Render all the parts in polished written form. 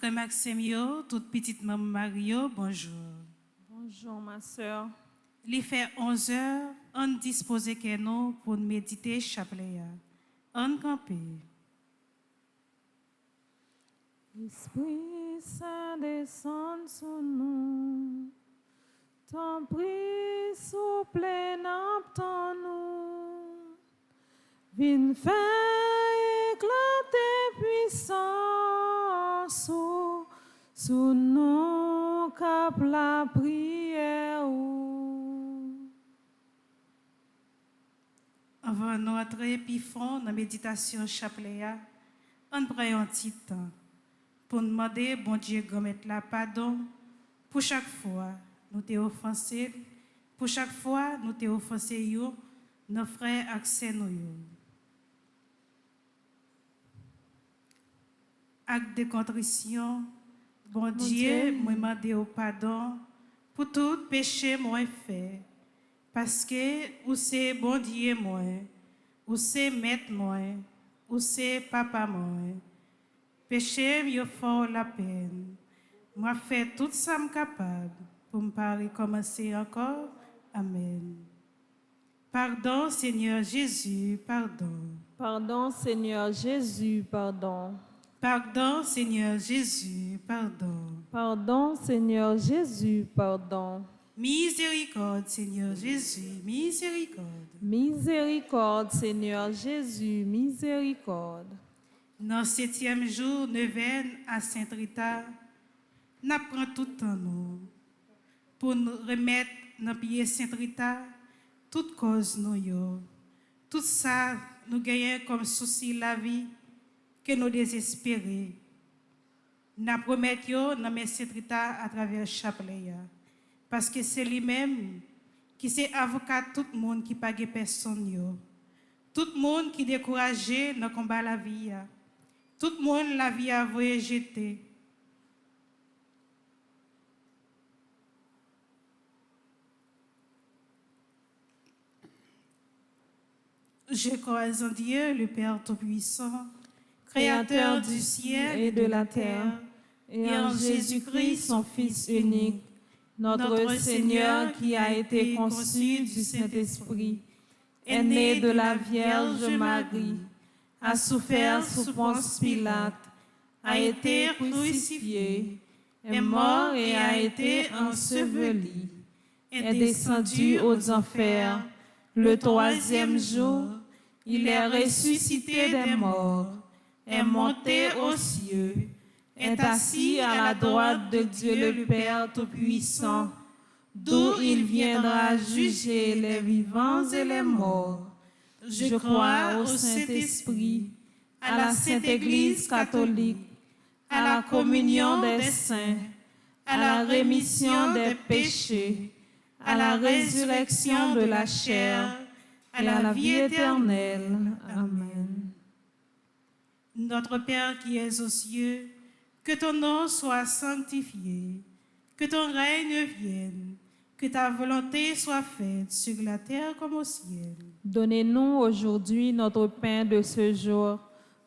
frère Maxime, toute petite maman Mario, bonjour. Bonjour ma sœur. Il fait 11 heures, on dispose que nous pour méditer chapelet. On campé. Esprit Saint descend sur nous, ton prix souple n'obtend nous, viens faire éclater puissance sous nous cap la prière. Avant de entrer puis fond dans la méditation chapelet, on prend un petit temps pour demander bon Dieu de mettre la pardon pour chaque fois nous t'ai offensé, pour chaque fois nous t'ai offensé nos frères accès nous. Acte de contrition, bon Dieu, moi demande au pardon pour tout péché moi fait. Parce que ou c'est bon Dieu moi, ou c'est maître moi, ou c'est papa moi. Péché me fait la peine. Moi fait tout ça me capable pour me pas recommencer encore. Amen. Pardon Seigneur Jésus, pardon. Pardon Seigneur Jésus, pardon. Pardon Seigneur Jésus, pardon. Pardon Seigneur Jésus, pardon. Miséricorde, Seigneur Jésus, miséricorde. Miséricorde, Seigneur Jésus, miséricorde. Dans le 7e jour, neuvaine à Sainte-Rita, nous prenons tout le temps nous pour nous remettre dans le pied Sainte-Rita toute cause nous. Tout ça, nous gagnons comme souci la vie que nous désespérons. Nous promettons dans Sainte-Rita à travers le chapelet. Parce que c'est lui-même qui est avocat tout le monde qui pague personne. Tout le monde qui est découragé dans le combat la vie. Tout le monde la vie a voulu jeter. Je crois en Dieu, le Père Tout-Puissant, Créateur du ciel et de la terre, et en Jésus-Christ, son Fils unique, notre Seigneur qui a été conçu du Saint-Esprit, est né de la Vierge Marie, a souffert sous Ponce Pilate, a été crucifié, est mort et a été enseveli, est descendu aux enfers. Le troisième jour, il est ressuscité des morts, est monté aux cieux, est assis à la droite de Dieu le Père Tout-Puissant, d'où il viendra juger les vivants et les morts. Je crois au Saint-Esprit, à la Sainte Église catholique, à la communion des saints, à la rémission des péchés, à la résurrection de la chair, et à la vie éternelle. Amen. Notre Père qui es aux cieux, que ton nom soit sanctifié, que ton règne vienne, que ta volonté soit faite sur la terre comme au ciel. Donnez-nous aujourd'hui notre pain de ce jour.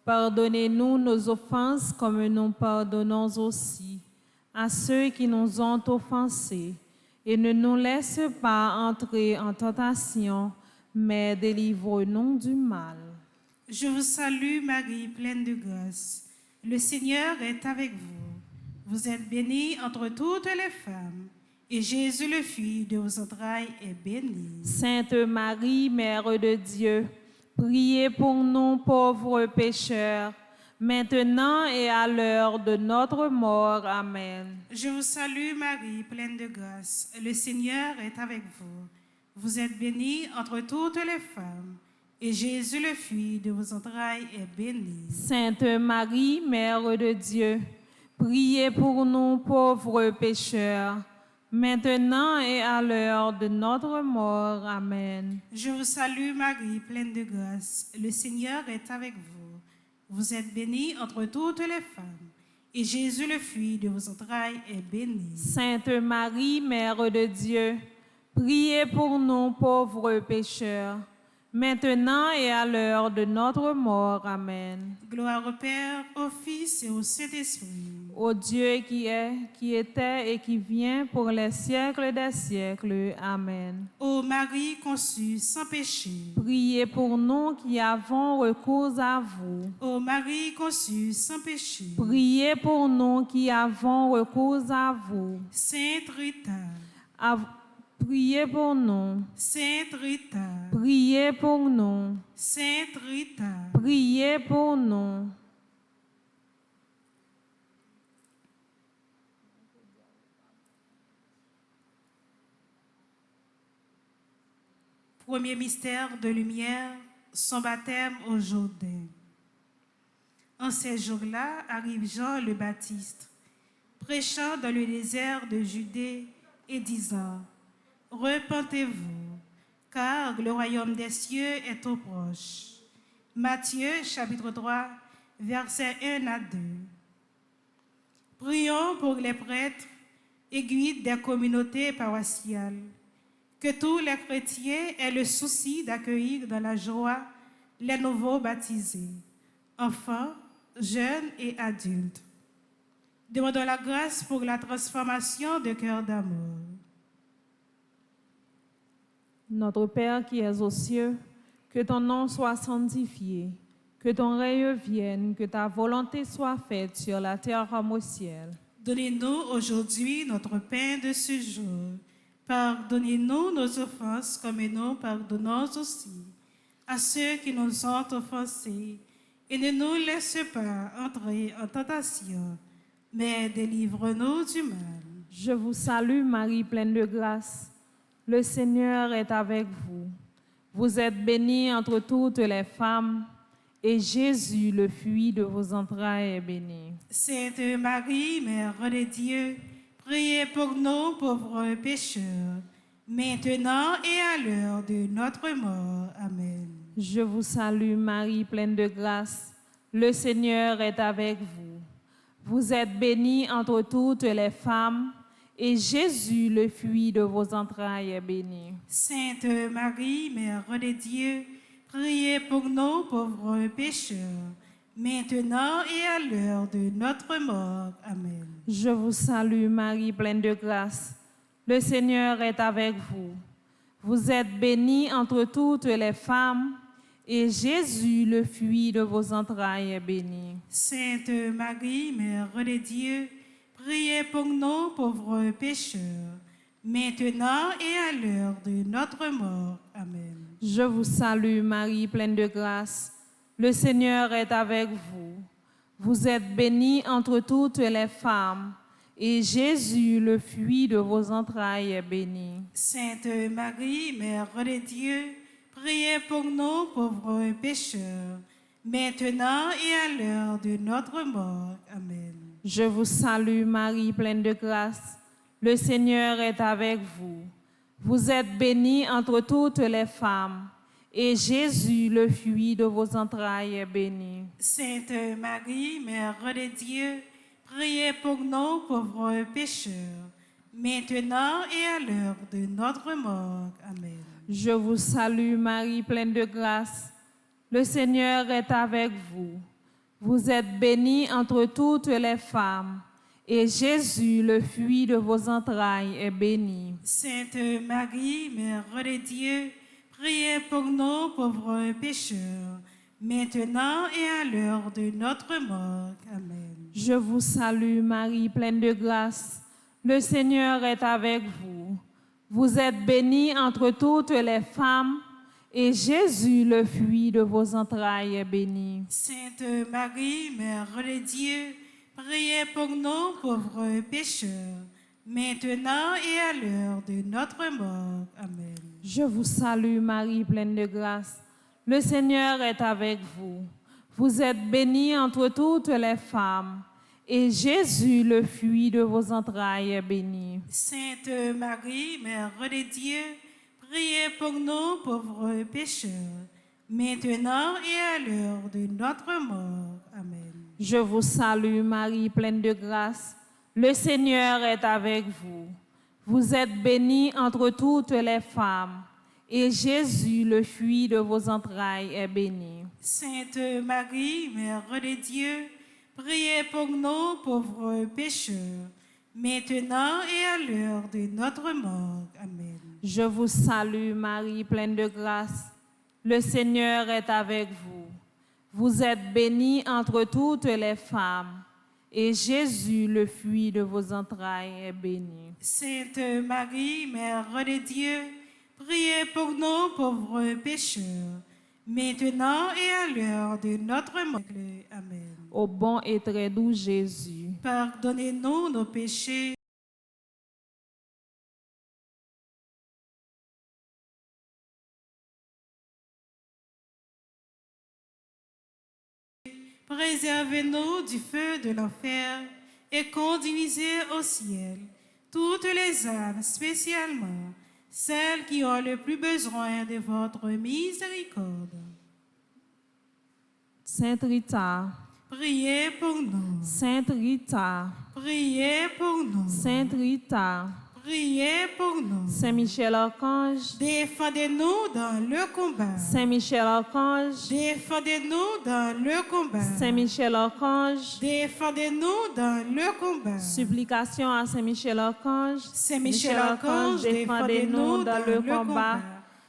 Pardonnez-nous nos offenses comme nous pardonnons aussi à ceux qui nous ont offensés. Et ne nous laisse pas entrer en tentation, mais délivre-nous du mal. Je vous salue Marie, pleine de grâce. Le Seigneur est avec vous. Vous êtes bénie entre toutes les femmes, et Jésus, le fruit de vos entrailles, est béni. Sainte Marie, Mère de Dieu, priez pour nous pauvres pécheurs, maintenant et à l'heure de notre mort. Amen. Je vous salue Marie, pleine de grâce. Le Seigneur est avec vous. Vous êtes bénie entre toutes les femmes, et Jésus, le fruit de vos entrailles, est béni. Sainte Marie, Mère de Dieu, priez pour nous pauvres pécheurs, maintenant et à l'heure de notre mort. Amen. Je vous salue Marie, pleine de grâce. Le Seigneur est avec vous. Vous êtes bénie entre toutes les femmes, et Jésus, le fruit de vos entrailles, est béni. Sainte Marie, Mère de Dieu, priez pour nous pauvres pécheurs, maintenant et à l'heure de notre mort. Amen. Gloire au Père, au Fils et au Saint-Esprit. Ô Dieu qui est, qui était et qui vient pour les siècles des siècles. Amen. Ô Marie conçue sans péché. Priez pour nous qui avons recours à vous. Ô Marie conçue sans péché. Priez pour nous qui avons recours à vous. Sainte Rita. Priez pour nous. Sainte Rita. Priez pour nous. Sainte Rita. Priez pour nous. Premier mystère de lumière, son baptême au Jourdain. En ces jours-là arrive Jean le Baptiste, prêchant dans le désert de Judée et disant: Repentez-vous, car le royaume des cieux est au proche. Matthieu chapitre 3, versets 1 à 2. Prions pour les prêtres et guides des communautés paroissiales, que tous les chrétiens aient le souci d'accueillir dans la joie les nouveaux baptisés, enfants, jeunes et adultes. Demandons la grâce pour la transformation de cœur d'amour. Notre Père qui es aux cieux, que ton nom soit sanctifié, que ton règne vienne, que ta volonté soit faite sur la terre comme au ciel. Donnez-nous aujourd'hui notre pain de ce jour. Pardonnez-nous nos offenses comme nous pardonnons aussi à ceux qui nous ont offensés. Et ne nous laisse pas entrer en tentation, mais délivre-nous du mal. Je vous salue Marie, pleine de grâce. Le Seigneur est avec vous. Vous êtes bénie entre toutes les femmes, et Jésus, le fruit de vos entrailles, est béni. Sainte Marie, Mère de Dieu, priez pour nous pauvres pécheurs, maintenant et à l'heure de notre mort. Amen. Je vous salue Marie, pleine de grâce. Le Seigneur est avec vous. Vous êtes bénie entre toutes les femmes, et Jésus, le fruit de vos entrailles, est béni. Sainte Marie, Mère de Dieu, priez pour nous pauvres pécheurs, maintenant et à l'heure de notre mort. Amen. Je vous salue Marie, pleine de grâce. Le Seigneur est avec vous. Vous êtes bénie entre toutes les femmes, et Jésus, le fruit de vos entrailles, est béni. Sainte Marie, Mère de Dieu, priez pour nous pauvres pécheurs, maintenant et à l'heure de notre mort. Amen. Je vous salue Marie, pleine de grâce. Le Seigneur est avec vous. Vous êtes bénie entre toutes les femmes, et Jésus, le fruit de vos entrailles, est béni. Sainte Marie, Mère de Dieu, priez pour nous pauvres pécheurs, maintenant et à l'heure de notre mort. Amen. Je vous salue Marie, pleine de grâce. Le Seigneur est avec vous. Vous êtes bénie entre toutes les femmes, et Jésus, le fruit de vos entrailles, est béni. Sainte Marie, Mère de Dieu, priez pour nous pauvres pécheurs, maintenant et à l'heure de notre mort. Amen. Je vous salue Marie, pleine de grâce. Le Seigneur est avec vous. Vous êtes bénie entre toutes les femmes, et Jésus, le fruit de vos entrailles, est béni. Sainte Marie, Mère de Dieu, priez pour nous pauvres pécheurs, maintenant et à l'heure de notre mort. Amen. Je vous salue Marie, pleine de grâce. Le Seigneur est avec vous. Vous êtes bénie entre toutes les femmes, et Jésus, le fruit de vos entrailles, est béni. Sainte Marie, Mère de Dieu, priez pour nous pauvres pécheurs, maintenant et à l'heure de notre mort. Amen. Je vous salue Marie, pleine de grâce. Le Seigneur est avec vous. Vous êtes bénie entre toutes les femmes, et Jésus, le fruit de vos entrailles, est béni. Sainte Marie, Mère de Dieu, priez pour nous pauvres pécheurs, maintenant et à l'heure de notre mort. Amen. Je vous salue Marie, pleine de grâce. Le Seigneur est avec vous. Vous êtes bénie entre toutes les femmes, et Jésus, le fruit de vos entrailles, est béni. Sainte Marie, Mère de Dieu, priez pour nous pauvres pécheurs, maintenant et à l'heure de notre mort. Amen. Je vous salue, Marie, pleine de grâce. Le Seigneur est avec vous. Vous êtes bénie entre toutes les femmes, et Jésus, le fruit de vos entrailles, est béni. Sainte Marie, Mère de Dieu, priez pour nous pauvres pécheurs, maintenant et à l'heure de notre mort. Amen. Ô bon et très doux Jésus, Pardonnez-nous nos péchés. Préservez-nous du feu de l'enfer et conduisez au ciel toutes les âmes, spécialement celles qui ont le plus besoin de votre miséricorde. Sainte Rita, Priez pour nous. Sainte Rita, Priez pour nous. Sainte Rita, Priez pour nous. Saint Michel Archange, Défendez-nous dans le combat. Saint Michel Archange, Défendez-nous dans le combat. Saint Michel Archange, Défendez-nous dans le combat. supplication à Saint Michel Archange, Saint Michel Archange, défendez-nous dans le combat.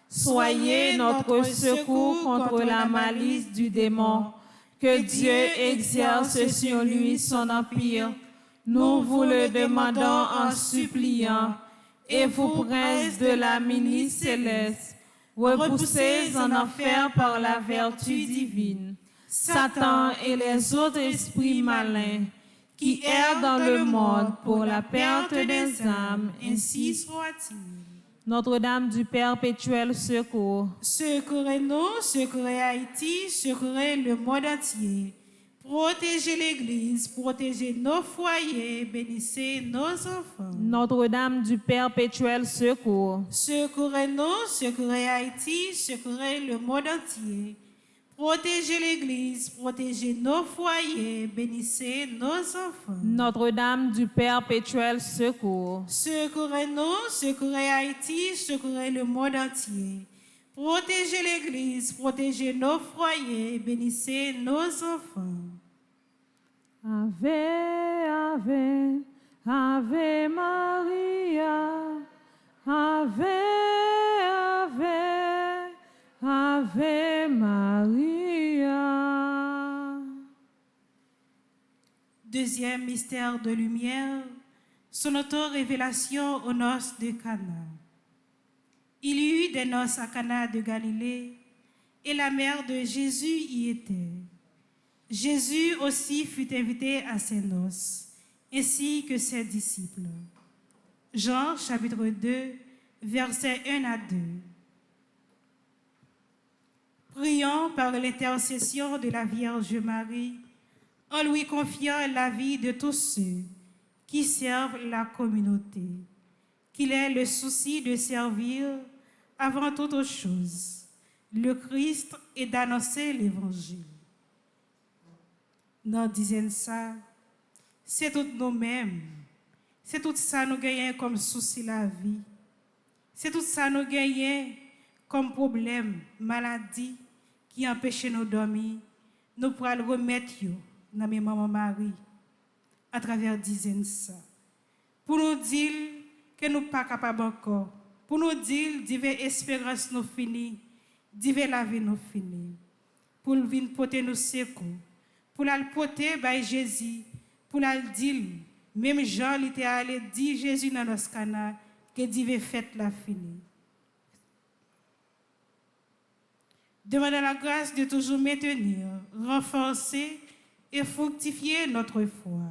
Soyez notre secours contre la malice du démon. Que Dieu exerce sur lui son empire. Nous vous le demandons en suppliant. Et vous, princes de la milice céleste, repoussés en enfer par la vertu divine, Satan et les autres esprits malins qui errent dans le monde pour la perte des âmes, ainsi soit-il. Notre-Dame du perpétuel secours, Secourez-nous, secourez Haïti, secourez le monde entier. Protégez l'Église, protégez nos foyers, bénissez nos enfants. Notre-Dame du perpétuel secours, Secourez-nous, secourez Haïti, secourez le monde entier. Protégez l'Église, protégez nos foyers, bénissez nos enfants. Notre-Dame du perpétuel secours, Secourez-nous, secourez Haïti, secourez le monde entier. Protégez l'Église, protégez nos foyers, bénissez nos enfants. Ave, Ave, Ave Maria, Ave, Ave, Ave Maria. Deuxième mystère de lumière, son auto-révélation aux noces de Cana. Il y eut des noces à Cana de Galilée, et la mère de Jésus y était. Jésus aussi fut invité à ces noces, ainsi que ses disciples. Jean chapitre 2, versets 1 à 2. Prions par l'intercession de la Vierge Marie, en lui confiant la vie de tous ceux qui servent la communauté, qu'il ait le souci de servir avant toute chose le Christ et d'annoncer l'Évangile. Dans dizaine ça, c'est tout nous-mêmes, c'est tout ça nous gagnons comme souci la vie, c'est tout ça nous gagnons comme problème, maladie qui empêche nous dormir, nous pourrons le remettre dans mes maman Marie à travers dizaine ça. Pour nous dire que nous ne sommes pas capables encore, pour nous dire diverses espérances nous finies, diverses la vie nous finies, pour nous venir porter nos secours, pour la porter par Jésus, pour la dire, même Jean était allé dire Jésus dans notre canal, que divers fête la fini. Demandons la grâce de toujours maintenir, renforcer et fructifier notre foi.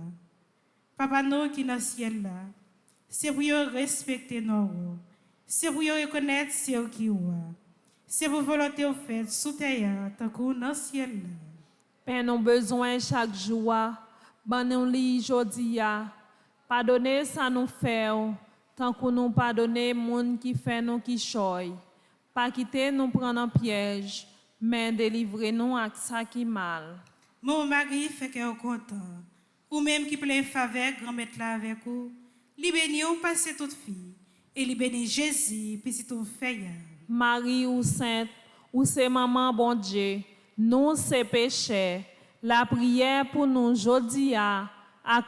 Papa nous qui est dans le ciel là, c'est pour respecter nos rois, c'est pour reconnaître ce qui est, c'est pour volonté au fait sous terre tant que dans le ciel là. Père, nous besoin chaque jour, ban nous li jodi ya, pardonner ça nous faire, tant que nous pardonner moun qui fait nous qui choy, pas quitter nous prendre en piège, mais délivrer nous avec ça qui mal. Mon mari fait qu'elle est content, ou même qui plein faveur, grand-mère là avec vous, li béni ou passe toute fille, et li béni Jésus, puis c'est tout fait. Marie ou sainte, ou c'est maman bon Dieu, nous c'est péchés, la prière pour nous jodi a,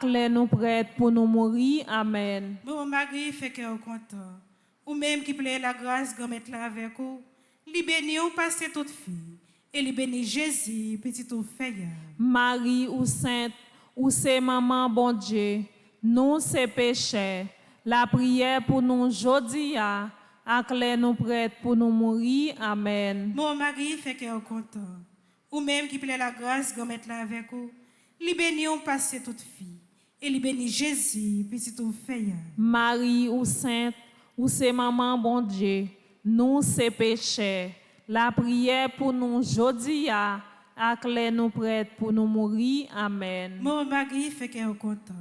les nous prêtes pour nous mourir. Amen. Maman Marie fait cœur content. Ou même qui plaît la grâce, grand mettre là avec vous. Li béni ou passer toute fille. Et li béni Jésus, petit ou feuille. Marie ou sainte, ou c'est maman bon Dieu, nous c'est péchés, la prière pour nous jodi a, les nous prêtes pour nous mourir. Amen. Maman Marie fait cœur content. Ou même qui plaît la grâce, grand mettre là avec vous. Li béni ou passer toute fille. Et li béni Jésus, petit ou feuille. Marie ou sainte, ou c'est maman bon Dieu, nous c'est péchés, la prière pour nous jodi a, les nous prêtes pour nous mourir. Amen. Maman Marie fait cœur content.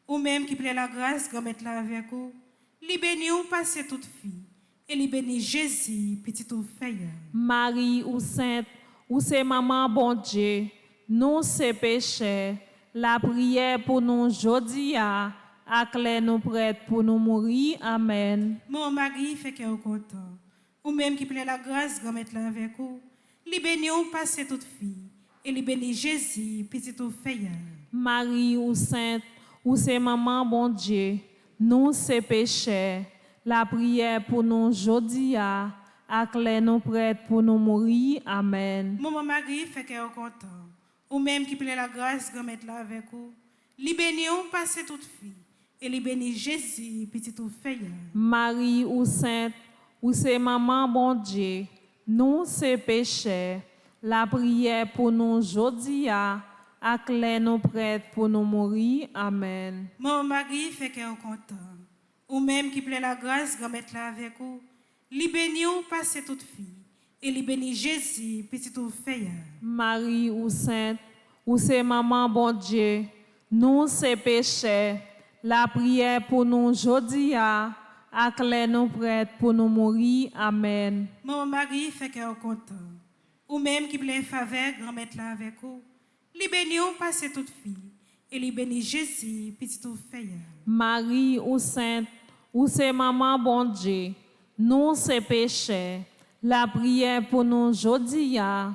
Ou même qui plaît la grâce, grand mettre là avec vous. Li béni ou passer toute fille. Et li béni Jésus, petit ou feuille. Marie ou sainte, ou c'est maman bon Dieu, nous c'est péchés, la prière pour nous jodi a, les nous prêtes pour nous mourir. Amen. Mon Marie fait cœur content. Ou même qui plaît la grâce, grand mettre là avec vous. Li béni ou passer toute fille. Et li béni Jésus, petit ou feuille. Marie ou sainte, ou c'est maman bon Dieu, nous c'est péchés, la prière pour nous jodi a, les nous prêtes pour nous mourir. Amen. Maman Marie fait cœur content. Ou même qui plaît la grâce, grand mettre là avec vous. Li béni ou passer toute fille. Et li béni Jésus, petit ou feuille. Marie ou sainte, ou c'est maman bon Dieu, nous c'est péchés, la prière pour nous jodi a, les nous prêtes pour nous mourir. Amen. Maman Marie fait cœur content. Ou même qui plaît la grâce, grand mettre là avec vous. Li béni ou passer toute fille. Et li béni Jésus, petit ou feuille. Marie ou sainte, ou c'est maman bon Dieu, nous c'est péchés, la prière pour nous jodi a, les nous prêtes pour nous mourir. Amen. Maman Marie fait cœur content. Ou même qui plaît faveur, grand mettre là avec vous. Li béni ou passer toute fille. Et li béni Jésus, petit ou feuille. Marie ou sainte, ou c'est maman bon Dieu, nous c'est péchés, la prière pour nous jodi a,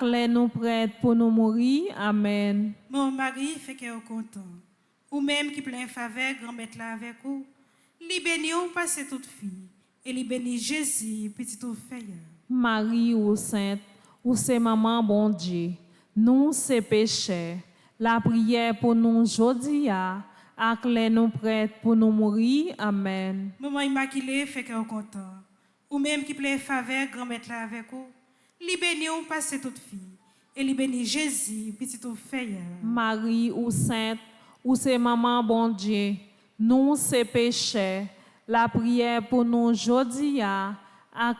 les nous prêtes pour nous mourir. Amen. Maman Marie fait cœur content. Ou même qui plaît faveur, grand mettre là avec vous. Li béni ou passer toute fille. Et li béni Jésus, petit ou feuille. Marie ou sainte, ou c'est maman bon Dieu, nous c'est péchés, la prière pour nous jodi a, les nous prêtes pour nous mourir. Amen. Maman Immaculée fait cœur content. Ou même qui plaît faveur, grand mettre là avec vous. Li béni ou passer toute fille. Et li béni Jésus, petit ou feuille. Marie ou sainte, ou c'est maman bon Dieu, nous c'est péchés, la prière pour nous jodi a,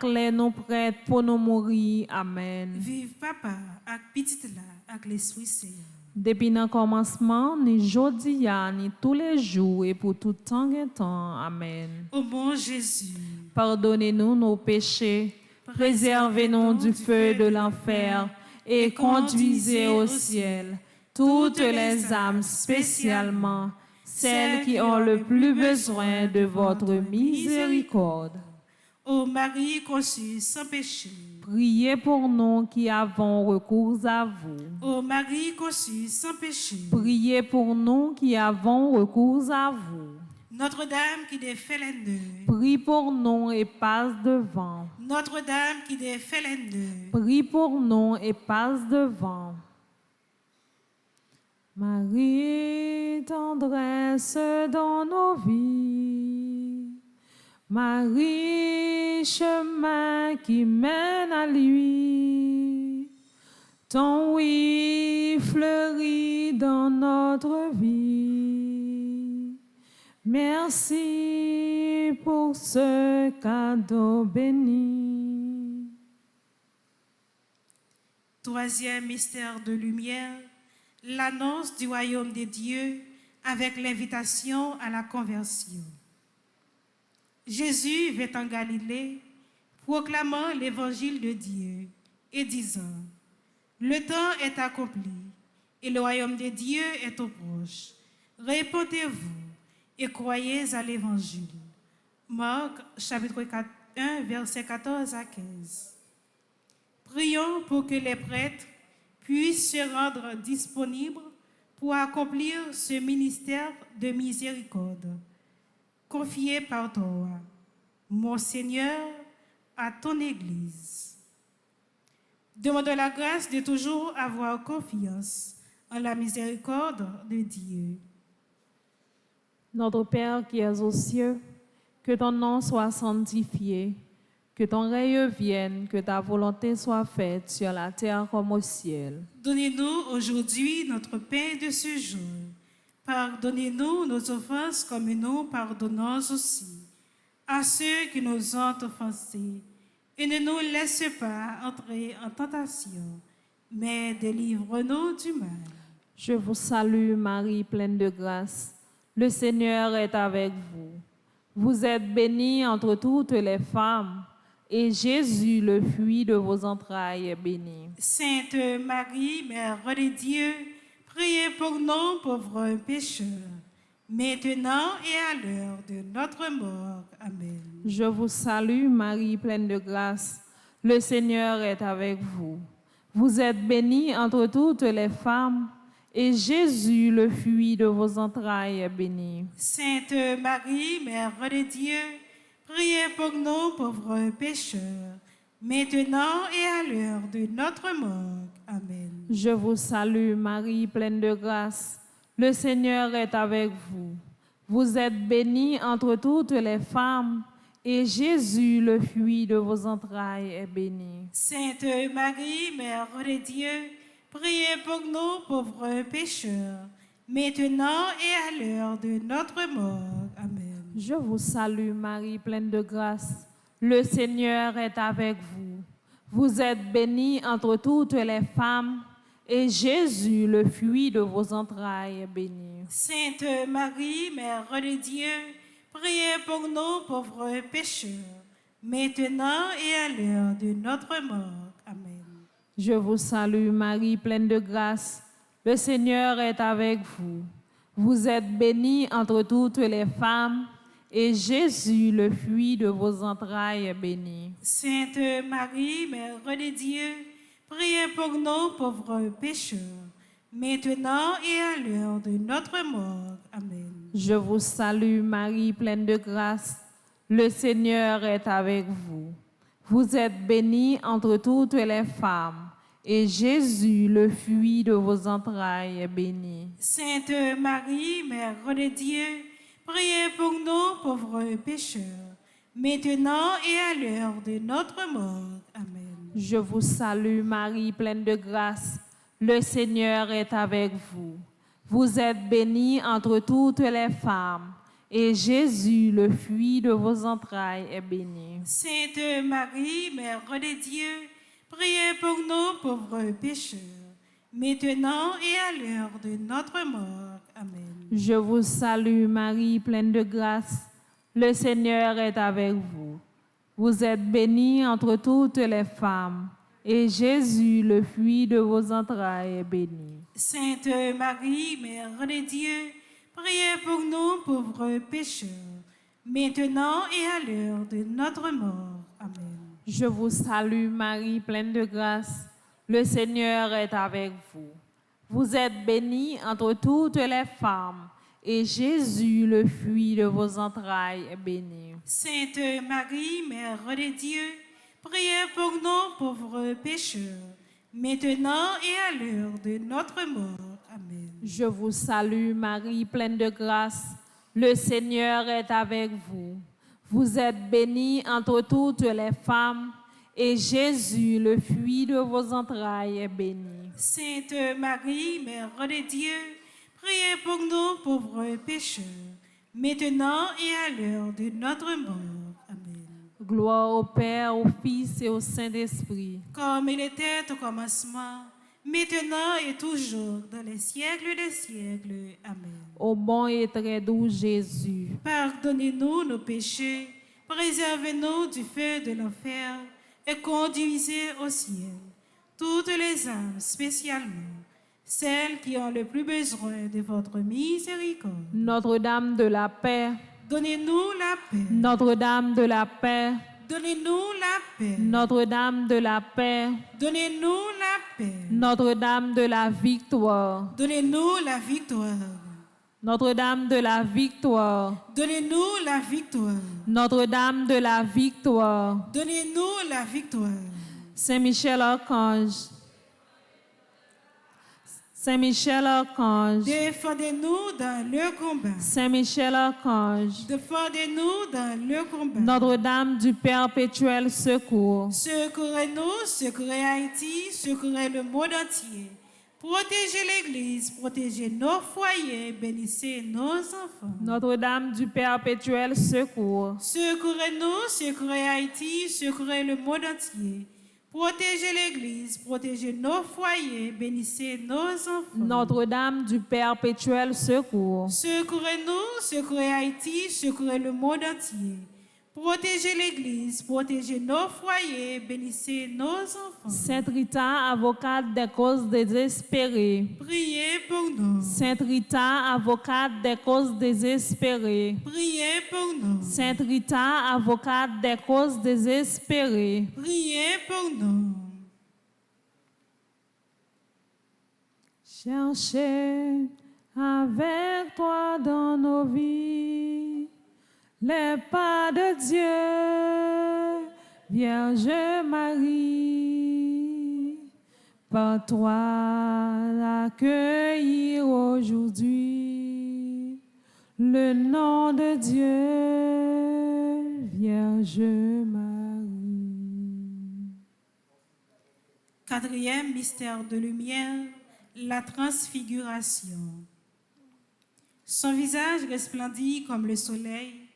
les nous prêtes pour nous mourir. Amen. Vive papa, ak petite là, ak l'esprit saint. Depuis le commencement, ni jodi a, ni tous les jours et pour tout temps et temps. Amen. Ô bon Jésus, Pardonnez-nous nos péchés, préservez-nous du feu de l'enfer et conduisez au ciel toutes les âmes, spécialement celles qui ont le plus besoin de votre miséricorde. ô Marie conçue sans péché, Priez pour nous qui avons recours à vous. ô Marie conçue sans péché, Priez pour nous qui avons recours à vous. Notre-Dame qui défait les nœuds, Prie pour nous et passe devant. Notre-Dame qui défait les nœuds, Prie pour nous et passe devant. Marie, tendresse dans nos vies. Marie, chemin qui mène à lui. Ton oui fleurit dans notre vie. Merci pour ce cadeau béni. Troisième mystère de lumière, l'annonce du royaume des dieux avec l'invitation à la conversion. Jésus vint en Galilée, proclamant l'évangile de Dieu et disant, « Le temps est accompli et le royaume des dieux est au proche. Répondez-vous et croyez à l'évangile. » Marc chapitre 4, 1, versets 14 à 15. Prions pour que les prêtres puissent se rendre disponibles pour accomplir ce ministère de miséricorde confié par toi, mon Seigneur, à ton Église. Demandons la grâce de toujours avoir confiance en la miséricorde de Dieu. Notre Père qui es aux cieux, que ton nom soit sanctifié, que ton règne vienne, que ta volonté soit faite sur la terre comme au ciel. Donnez-nous aujourd'hui notre pain de ce jour. Pardonnez-nous nos offenses comme nous pardonnons aussi à ceux qui nous ont offensés. Et ne nous laisse pas entrer en tentation, mais délivre-nous du mal. Je vous salue Marie, pleine de grâce. Le Seigneur est avec vous. Vous êtes bénie entre toutes les femmes, et Jésus, le fruit de vos entrailles, est béni. Sainte Marie, Mère de Dieu, priez pour nous pauvres pécheurs, maintenant et à l'heure de notre mort. Amen. Je vous salue Marie, pleine de grâce. Le Seigneur est avec vous. Vous êtes bénie entre toutes les femmes, et Jésus, le fruit de vos entrailles, est béni. Sainte Marie, Mère de Dieu, priez pour nous pauvres pécheurs, maintenant et à l'heure de notre mort. Amen. Je vous salue Marie, pleine de grâce. Le Seigneur est avec vous. Vous êtes bénie entre toutes les femmes, et Jésus, le fruit de vos entrailles, est béni. Sainte Marie, Mère de Dieu, priez pour nous pauvres pécheurs, maintenant et à l'heure de notre mort. Amen. Je vous salue Marie, pleine de grâce. Le Seigneur est avec vous. Vous êtes bénie entre toutes les femmes, et Jésus, le fruit de vos entrailles, est béni. Sainte Marie, Mère de Dieu, priez pour nous pauvres pécheurs, maintenant et à l'heure de notre mort. Amen. Je vous salue Marie, pleine de grâce. Le Seigneur est avec vous. Vous êtes bénie entre toutes les femmes, et Jésus, le fruit de vos entrailles, est béni. Sainte Marie, Mère de Dieu, priez pour nous pauvres pécheurs, maintenant et à l'heure de notre mort. Amen. Je vous salue Marie, pleine de grâce. Le Seigneur est avec vous. Vous êtes bénie entre toutes les femmes, et Jésus, le fruit de vos entrailles, est béni. Sainte Marie, Mère de Dieu, priez pour nous pauvres pécheurs, maintenant et à l'heure de notre mort. Amen. Je vous salue Marie, pleine de grâce. Le Seigneur est avec vous. Vous êtes bénie entre toutes les femmes, et Jésus, le fruit de vos entrailles, est béni. Sainte Marie, Mère de Dieu, priez pour nous pauvres pécheurs, maintenant et à l'heure de notre mort. Amen. Je vous salue Marie, pleine de grâce. Le Seigneur est avec vous. Vous êtes bénie entre toutes les femmes, et Jésus, le fruit de vos entrailles, est béni. Sainte Marie, Mère de Dieu, priez pour nous pauvres pécheurs, maintenant et à l'heure de notre mort. Amen. Je vous salue Marie, pleine de grâce. Le Seigneur est avec vous. Vous êtes bénie entre toutes les femmes, et Jésus, le fruit de vos entrailles, est béni. Sainte Marie, Mère de Dieu, priez pour nous pauvres pécheurs, maintenant et à l'heure de notre mort. Amen. Je vous salue Marie, pleine de grâce. Le Seigneur est avec vous. Vous êtes bénie entre toutes les femmes, et Jésus, le fruit de vos entrailles, est béni. Sainte Marie, Mère de Dieu, priez pour nous pauvres pécheurs, maintenant et à l'heure de notre mort. Amen. Gloire au Père, au Fils et au Saint-Esprit. Comme il était au commencement, maintenant et toujours, dans les siècles des siècles. Amen. Ô bon et très doux Jésus, Pardonnez-nous nos péchés, préservez-nous du feu de l'enfer et conduisez au ciel toutes les âmes, spécialement celles qui ont le plus besoin de votre miséricorde. Notre-Dame de la paix, Donnez-nous la paix. Notre-Dame de la paix, Donnez-nous la paix. Notre-Dame de la paix, Donnez-nous la paix. Notre-Dame de la victoire, Donnez-nous la victoire. Notre-Dame de la victoire, Donnez-nous la victoire. Notre-Dame de la victoire, Donnez-nous la victoire. Saint-Michel Archange, Saint-Michel Archange, Défendez-nous dans le combat. Saint-Michel Archange, Défendez-nous dans le combat. Notre-Dame du perpétuel secours, Secourez-nous, secourez Haïti, secourez le monde entier. Protégez l'Église, protégez nos foyers, bénissez nos enfants. Notre-Dame du perpétuel secours, Secourez-nous, secourez Haïti, secourez le monde entier. Protégez l'Église, protégez nos foyers, bénissez nos enfants. Notre-Dame du perpétuel secours, Secourez-nous, secourez Haïti, secourez le monde entier. Protégez l'Église, protégez nos foyers, bénissez nos enfants. Sainte Rita, avocate des causes désespérées, Priez pour nous. Sainte Rita, avocate des causes désespérées, Priez pour nous. Sainte Rita, avocate des causes désespérées, Priez pour nous. cherchez avec toi dans nos vies les pas de Dieu, Vierge Marie, par toi accueillir aujourd'hui le nom de Dieu, Vierge Marie. Quatrième mystère de lumière, la transfiguration. Son visage resplendit comme le soleil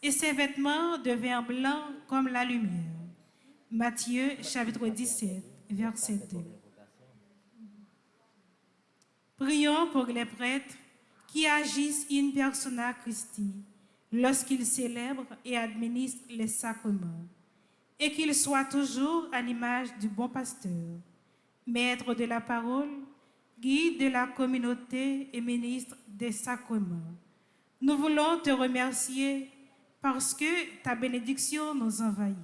et ses vêtements devinrent blancs comme la lumière. Matthieu chapitre 17, verset 2. Prions pour les prêtres qui agissent in persona Christi lorsqu'ils célèbrent et administrent les sacrements, et qu'ils soient toujours à l'image du bon pasteur, maître de la parole, guide de la communauté et ministre des sacrements. Nous voulons te remercier parce que ta bénédiction nous envahit.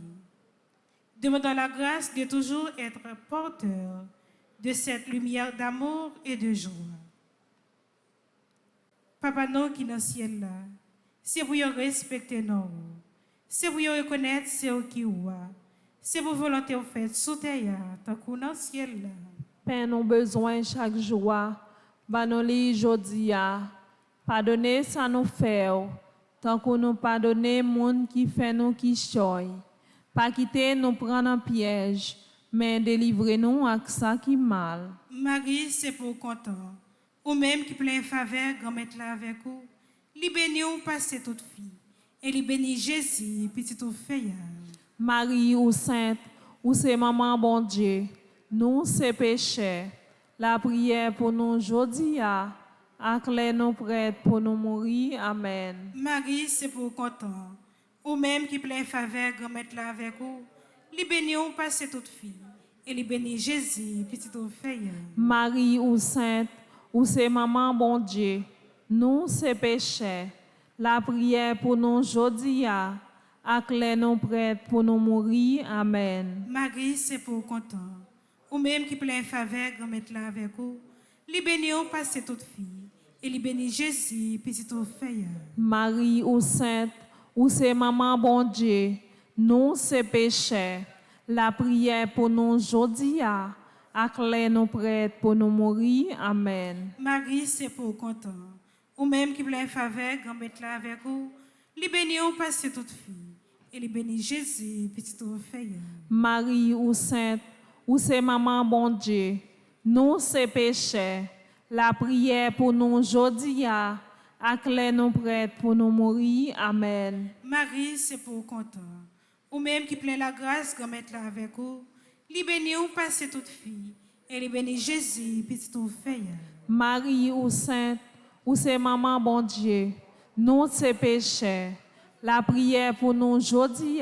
Demandons la grâce de toujours être porteur de cette lumière d'amour et de joie. Papa, nous qui dans le ciel là, c'est pour respecter nous, c'est pour reconnaître ce qui est, c'est pour volonté au fait sous terre, tant qu'on dans le ciel là. Père, nous besoin chaque jour, banoli jodia, pardonnez ça nous fait, tant qu'on nous pardonne monde qui fait nous qui choy, pas quitter nous prendre en piège, mais délivrez-nous à ça qui mal. Marie, c'est pour content, ou même qui plein faveur, grand-mère là avec vous, li béni ou passer toute fille, et li béni Jésus, petit ou feuillard. Marie ou sainte, ou c'est maman bon Dieu, nous c'est péché, la prière pour nous aujourd'hui, acclé nous prêts pour nous mourir, amen. Marie, c'est pour content, ou même qui plein faveur, grand-mère là avec vous, li béni ou passer toute fille, et li béni Jésus, petit ou feuillard. Marie ou sainte, ou c'est maman bon Dieu, nous c'est péché, la prière pour nous aujourd'hui, acclé nous prêts pour nous mourir, amen. Marie, c'est pour content, ou même qui plein faveur, grand-mère là avec vous, li béni ou passer toute fille, et li béni Jésus, petit ou feuillard. Marie ou sainte, ou c'est maman bon Dieu, nous c'est péché, la prière pour nous aujourd'hui, acclé nous prêts pour nous mourir, amen. Marie, c'est pour content, ou même qui plein faveur, grand-mère là avec vous, li béni ou passer toute fille, et li béni Jésus, petit ou feuillard. Marie ou sainte, ou c'est maman bon Dieu, nous c'est péché, la prière pour nous aujourd'hui, acclé nous prêts pour nous mourir, amen. Marie, c'est pour content, ou même qui plein la grâce, grand-mère là avec vous, li béni ou passer toute fille, et li béni Jésus, petit ou feuillard. Marie ou sainte, ou c'est maman bon Dieu, nous c'est péché, la prière pour nous aujourd'hui,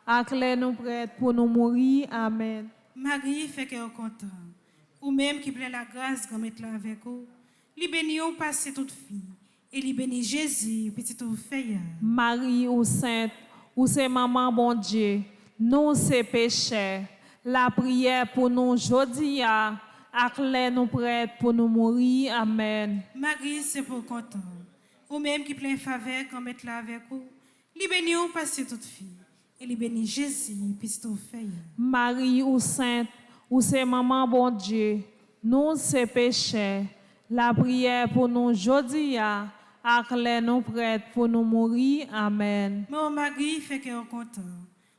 acclé nous prêts pour nous mourir, amen. Marie, fait qu'elle est content, ou même qui plein la grâce, grand-mère là avec vous, li béni ou passer toute fille, et li béni Jésus, petit ou feuillard. Marie ou sainte, ou c'est maman bon Dieu, nous ces péchés, la prière pour nous aujourd'hui, ak lè nous prêts pour nous mourir. Amen. Marie, c'est pour content. Ou même qui plein faveur, qu'on mette là avec vous. Li béni ou passer toute fille. Et li béni Jésus, puis tout fait. Marie ou sainte, ou c'est maman bon Dieu, nous ces péchés, la prière pour nous aujourd'hui, ak lè nous prêts pour nous mourir. Amen. Mon Marie fait cœur content.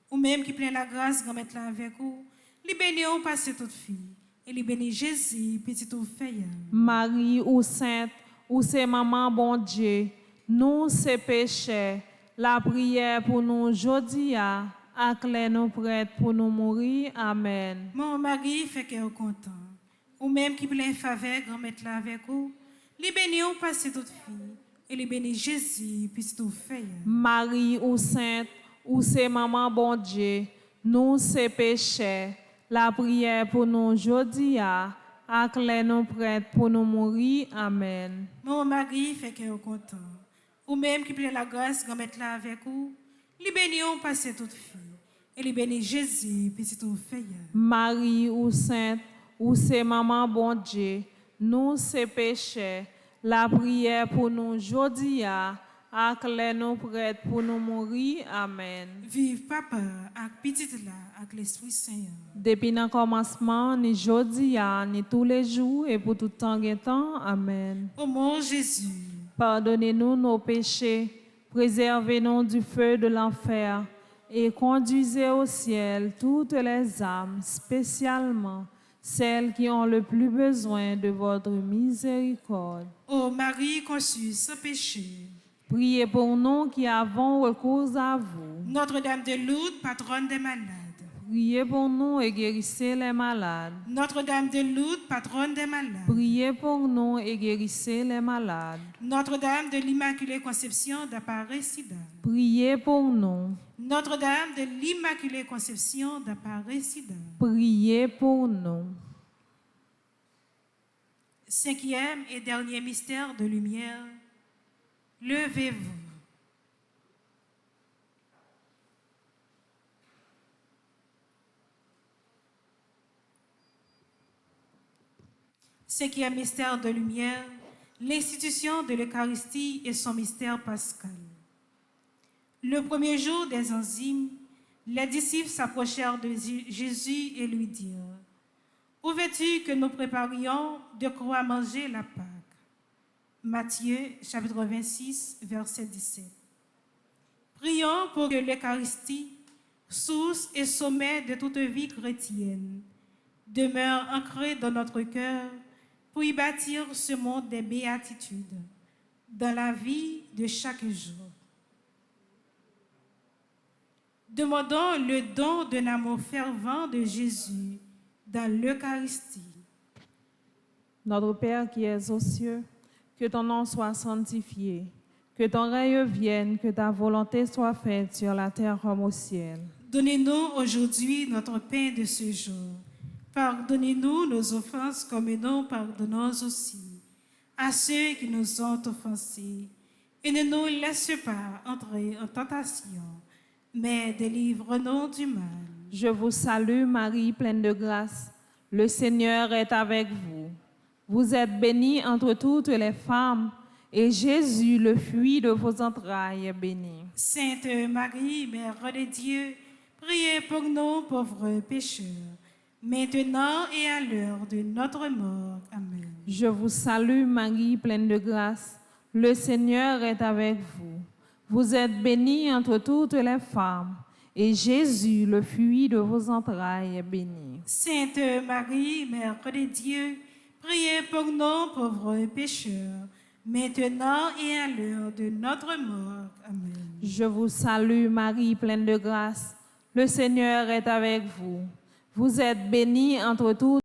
Ou même qui plein la grâce, qu'on mette là avec vous. Li béni ou passer toute fille. Et li béni Jésus, petit tout fait. Marie ou sainte, ou c'est maman bon Dieu, nous ces péchés, la prière pour nous aujourd'hui, ak lè nous prêts pour nous mourir. Amen. Mon Marie fait cœur content. Ou même qui plein faveur, qu'on mette là avec vous. Li béni ou passer toute fille. Et li béni Jésus, petit tout fait. Marie ou sainte, ou c'est maman bon Dieu, nous ces péchés, la prière pour nous aujourd'hui, ak lè nous prêts pour nous mourir. Amen. Mon Marie fait cœur content. Ou même qui plaît la grâce, qu'on mette là avec vous. Li béni ou passer toute fille. Et li béni Jésus, petit tout fait. Marie ou sainte, ou c'est maman bon Dieu, nous ces péchés, la prière pour nous aujourd'hui, ak lè nous prêts pour nous mourir. Amen. Vive papa, ak petite là, ak l'Esprit Saint. Depuis le commencement, ni aujourd'hui, ni tous les jours, et pour tout temps et temps. Amen. Ô mon Jésus, Pardonnez-nous nos péchés, préservez-nous du feu de l'enfer, et conduisez au ciel toutes les âmes, spécialement celles qui ont le plus besoin de votre miséricorde. ô Marie conçue sans péché, Priez pour nous qui avons recours à vous. Notre-Dame de Lourdes, patronne des malades. Priez pour nous et guérissez les malades. Notre-Dame de Lourdes, patronne des malades. Priez pour nous et guérissez les malades. Notre-Dame de l'Immaculée Conception d'Apparaissida. Priez pour nous. Notre-Dame de l'Immaculée Conception d'Apparaissida. Priez pour nous. Cinquième et dernier mystère de lumière. Levez-vous. Cinquième mystère de lumière, l'institution de l'Eucharistie et son mystère pascal. Le premier jour des enzymes, les disciples s'approchèrent de Jésus et lui dirent: « Où veux-tu que nous préparions de quoi manger la Pâque ?» Matthieu, chapitre 26, verset 17. Prions pour que l'Eucharistie, source et sommet de toute vie chrétienne, demeure ancrée dans notre cœur pour y bâtir ce monde des béatitudes dans la vie de chaque jour. Demandons le don d'un amour fervent de Jésus dans l'Eucharistie. Notre Père qui es aux cieux, que ton nom soit sanctifié, que ton règne vienne, que ta volonté soit faite sur la terre comme au ciel. Donnez-nous aujourd'hui notre pain de ce jour. Pardonnez-nous nos offenses comme nous pardonnons aussi à ceux qui nous ont offensés. Et ne nous laisse pas entrer en tentation, mais délivre-nous du mal. Je vous salue Marie, pleine de grâce. Le Seigneur est avec vous. Vous êtes bénie entre toutes les femmes, et Jésus, le fruit de vos entrailles, est béni. Sainte Marie, Mère de Dieu, priez pour nous pauvres pécheurs, maintenant et à l'heure de notre mort. Amen. Je vous salue Marie, pleine de grâce. Le Seigneur est avec vous. Vous êtes bénie entre toutes les femmes, et Jésus, le fruit de vos entrailles, est béni. Sainte Marie, Mère de Dieu, priez pour nous pauvres pécheurs, maintenant et à l'heure de notre mort. Amen. Je vous salue Marie, pleine de grâce. Le Seigneur est avec vous. Vous êtes bénie entre toutes